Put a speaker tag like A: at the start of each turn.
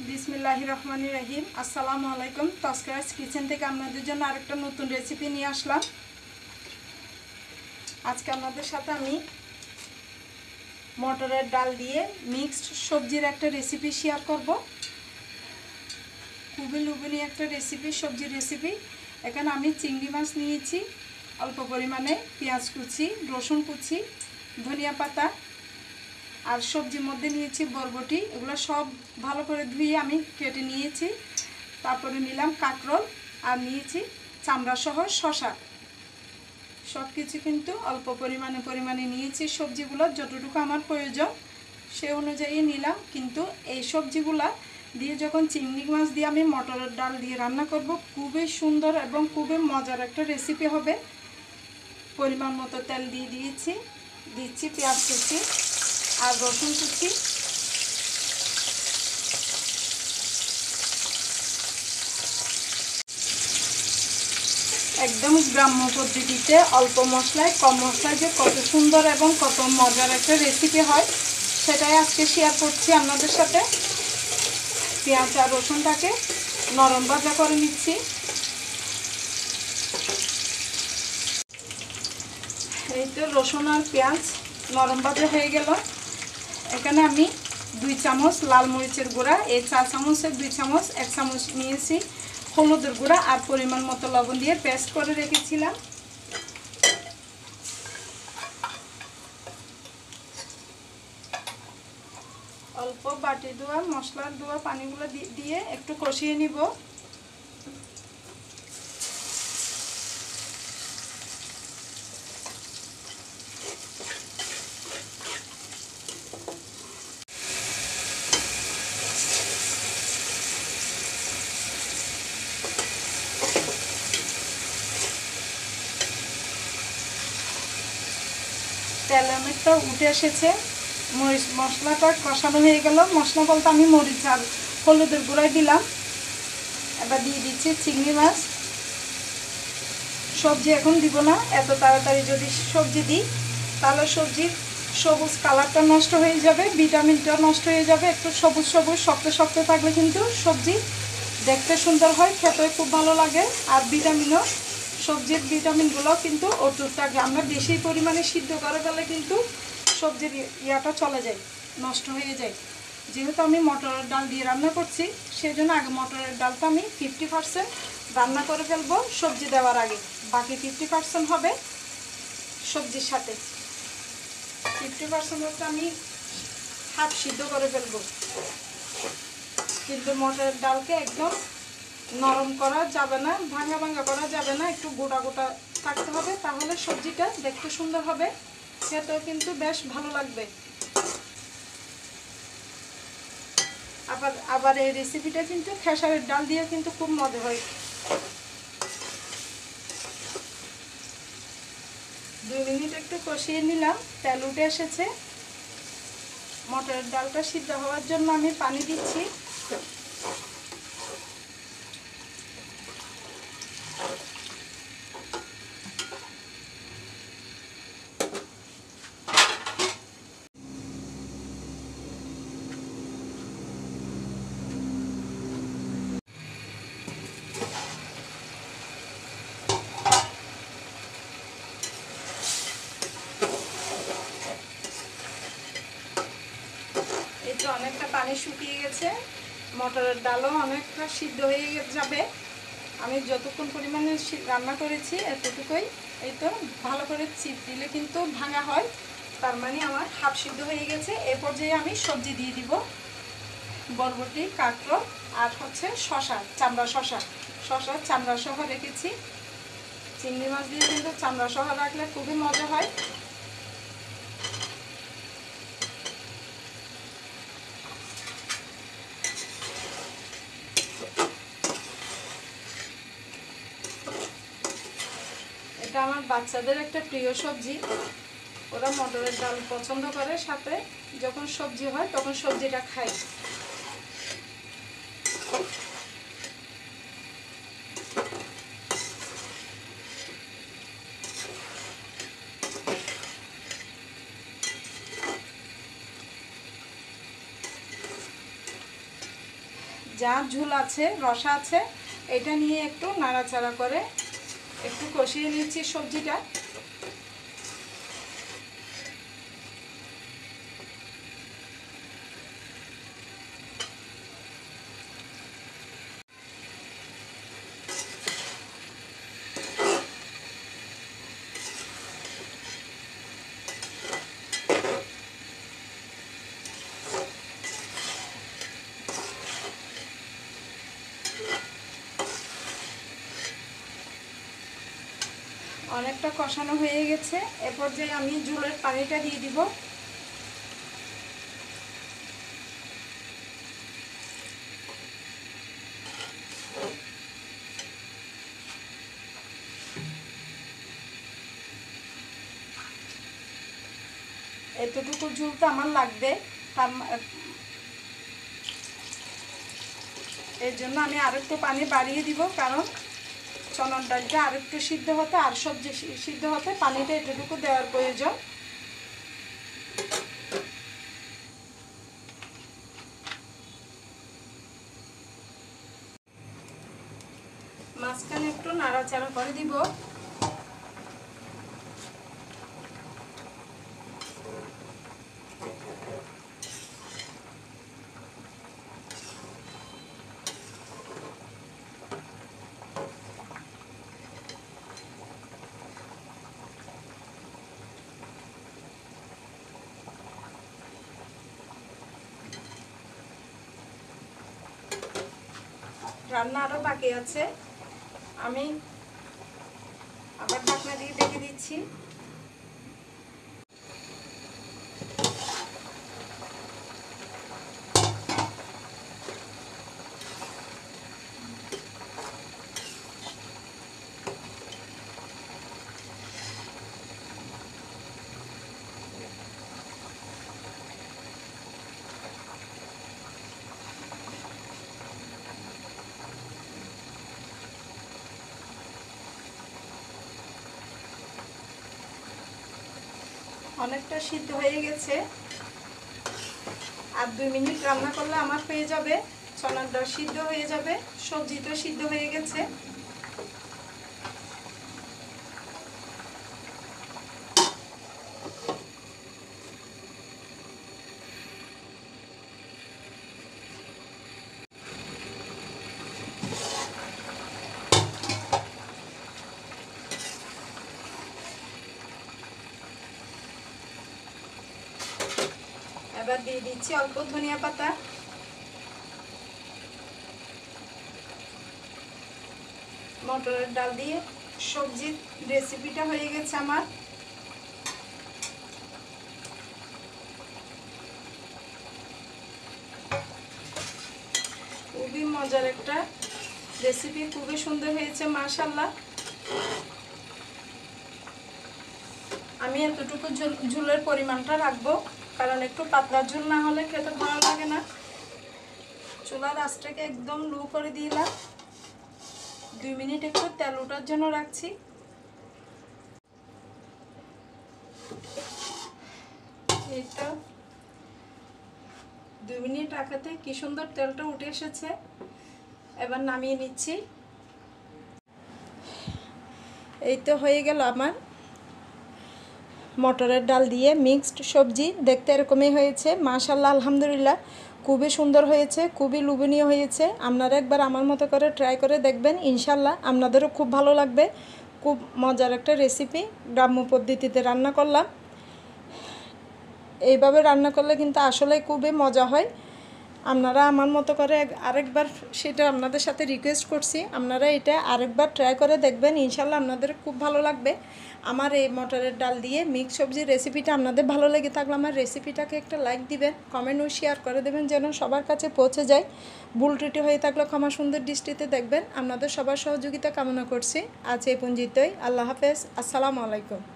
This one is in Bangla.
A: বিসমিল্লাহির রহমানির রহিম। আসসালামু আলাইকুম। তস্করাস কিচেন থেকে আপনাদের জন্য আরেকটা নতুন রেসিপি নিয়ে আসলাম। আজকে আপনাদের সাথে আমি মটরের ডাল দিয়ে মিক্সড সবজির একটা রেসিপি শেয়ার করব। খুবই লোভনীয় একটা রেসিপি, সবজির রেসিপি। এখানে আমি চিংড়ি মাছ নিয়েছি অল্প পরিমাণে, পেঁয়াজ কুচি, রসুন কুচি, ধনিয়া পাতা আর সবজির মধ্যে নিয়েছি বরবটি। এগুলো সব ভালো করে ধুয়ে আমি কেটে নিয়েছি। তারপরে নিলাম কাঁকরোল আর নিয়েছি চামড়া সহ শসা। সব কিছু কিন্তু অল্প পরিমাণে নিয়েছি। সবজিগুলো যতটুকু আমার প্রয়োজন সে অনুযায়ী নিলাম। কিন্তু এই সবজিগুলা দিয়ে যখন চিংড়ি মাছ দিয়ে আমি মটরের ডাল দিয়ে রান্না করব, খুবই সুন্দর এবং খুবই মজার একটা রেসিপি হবে। পরিমাণ মতো তেল দিয়ে দিচ্ছি পেঁয়াজ কুচি আর রসুন কুচি। একদম গ্রাম্য পদ্ধতিতে অল্প মশলায় কম মশলায় যে কত সুন্দর এবং কত মজার একটা রেসিপি হয় সেটাই আজকে শেয়ার করছি আপনাদের সাথে। পেঁয়াজ আর রসুনটাকে নরম ভাজা করে নিচ্ছি। এই তো রসুন আর পেঁয়াজ নরম ভাজা হয়ে গেল। এখানে আমি 2 চামচ লাল মরিচের গুঁড়া, এই 4 চামচের 2 চামচ 1 চামচ নিয়েছি হলুদের গুঁড়া আর পরিমাণ মতো লবণ দিয়ে পেস্ট করে রেখেছিলাম। অল্প বাটি ধোয়া মশলার ধোয়া পানিগুলো দিয়ে একটু কষিয়ে নিব। তেল অনেকটা উঠে এসেছে, মশলাটা কষানো হয়ে গেল। মশলা বলতে আমি মরিচ আর হলুদের গুঁড়াই দিলাম। এবার দিয়ে দিচ্ছি চিংড়ি মাছ। সবজি এখন দিব না, এত তাড়াতাড়ি যদি সবজি দিই তাহলে সবজির সবুজ কালারটা নষ্ট হয়ে যাবে, ভিটামিনটা নষ্ট হয়ে যাবে। একটু সবুজ সবুজ শক্ত শক্ত থাকলে কিন্তু সবজি দেখতে সুন্দর হয়, খেতে খুব ভালো লাগে। আর ভিটামিনও, সবজির ভিটামিনগুলো কিন্তু অটুট থাকে। আমরা বেশি পরিমাণে সিদ্ধ করে ফেলে কিন্তু সবজির ইয়াটা চলে যায়, নষ্ট হয়ে যায়। যেহেতু আমি মটরের ডাল দিয়ে রান্না করছি সেই জন্য আগে মটরের ডালটা আমি 50% রান্না করে ফেলবো সবজি দেওয়ার আগে। বাকি 50% হবে সবজির সাথে। 50% হচ্ছে আমি হাফ সিদ্ধ করে ফেলবো। কিন্তু মটরের ডালকে একদম নরম করা যাবে না, ভাঙা ভাঙা করা যাবে না, একটু গোটা গোটা থাকতে হবে। তাহলে সবজিটা দেখতে সুন্দর হবে, খেতেও কিন্তু বেশ ভালো লাগবে। আবার এই রেসিপিটা কিন্তু খেসারির ডাল দিয়ে কিন্তু খুব মজা হয়। 2 মিনিট একটু কষিয়ে নিলাম, তেল উঠে এসেছে। মটরের ডালটা সিদ্ধ হওয়ার জন্য আমি পানি দিচ্ছি। এই তো অনেকটা পানি শুকিয়ে গেছে, মটরের ডালও অনেকটা সিদ্ধ হয়ে যাবে। আমি যতক্ষণ পরিমাণে রান্না করেছি এতটুকুই। এই তো ভালো করে চিপ দিলে কিন্তু ভাঙা হয়, তার মানে আমার হাফ সিদ্ধ হয়ে গেছে। এই পর্যায়ে আমি সবজি দিয়ে দিব। বরবটি, কাঁকরোল আর হচ্ছে শসা, শসার চামড়া সহ রেখেছি। চিংড়ি মাছ দিয়ে কিন্তু চামড়া সহ রাখলে খুবই মজা হয়। এটা আমার বাচ্চাদের একটা প্রিয় সবজি, ওরা মটরের ডাল পছন্দ করে, সাথে যখন সবজি হয় তখন সবজিটা খায়। যা ঝোল আছে রসা আছে এটা নিয়ে একটু নাড়াচাড়া করে একটু কষিয়ে নিচ্ছি সবজিটা। অনেকটা কষানো হয়ে গেছে, এরপর যে আমি ঝোলের পানিটা দিয়ে দিব। এতটুকু ঝোল তো আমার লাগবে, এর জন্য আমি আরেকটু পানি বাড়িয়ে দিব, কারণ চনার ডালটা আরেকটু সিদ্ধ হতে আর সবজি সিদ্ধ হতে পানিটা এতটুকু দেওয়ার প্রয়োজন। মাঝখানে একটু নাড়াচাড়া করে দিব। রান্না আরও বাকি আছে, আমি আবার ঢাকনা দিয়ে ঢেকে দিচ্ছি। অনেকটা সিদ্ধ হয়ে গেছে, আর 2 মিনিট রান্না করলে আমার হয়ে যাবে, চনার ডাল সিদ্ধ হয়ে যাবে, সবজি তো সিদ্ধ হয়ে গেছে। এবার দিয়ে দিচ্ছি অল্প ধনিয়া পাতা। মটরের ডাল দিয়ে সবজির রেসিপিটা হয়ে গেছে আমার। খুবই মজার একটা রেসিপি, খুবই সুন্দর হয়েছে মাশাআল্লাহ। আমি এতটুকু ঝোলের পরিমাণটা রাখবো, কারণ একটু পাতলা ঝোল না হলে খেতে ভালো লাগে না। চুলার আঁচটাকে একদম লো করে দিলাম, 2 মিনিট একটু তেল ওঠার জন্য রাখছি। এইটা 2 মিনিট রাখাতে কি সুন্দর তেলটা উঠে এসেছে। এবার নামিয়ে নিচ্ছি। এই তো হয়ে গেল আমার মটরের ডাল দিয়ে মিক্সড সবজি, দেখতে এরকমই হয়েছে মাশাআল্লাহ আলহামদুলিল্লাহ, খুবই সুন্দর হয়েছে, খুবই লোভনীয় হয়েছে। আপনারা একবার আমার মতো করে ট্রাই করে দেখবেন, ইনশাল্লাহ আপনাদেরও খুব ভালো লাগবে। খুব মজার একটা রেসিপি, গ্রাম্য পদ্ধতিতে রান্না করলাম। এইভাবে রান্না করলে কিন্তু আসলে খুবই মজা হয়। আপনারা আমার মতো করে আরেকবার, সেটা আপনাদের সাথে রিকোয়েস্ট করছি, আপনারা এটা আরেকবার ট্রাই করে দেখবেন, ইনশাল্লাহ আপনাদের খুব ভালো লাগবে। আমার এই মটরের ডাল দিয়ে মিক্স সবজির রেসিপিটা আপনাদের ভালো লেগে থাকলে আমার রেসিপিটাকে একটা লাইক দিবেন, কমেন্ট ও শেয়ার করে দেবেন, যেন সবার কাছে পৌঁছে যায়। ভুল ত্রুটি হয়ে থাকলে ক্ষমা সুন্দর দৃষ্টিতে দেখবেন। আপনাদের সবার সহযোগিতা কামনা করছি। আজ এই পর্যন্তই। আল্লাহ হাফেজ, আসসালামু আলাইকুম।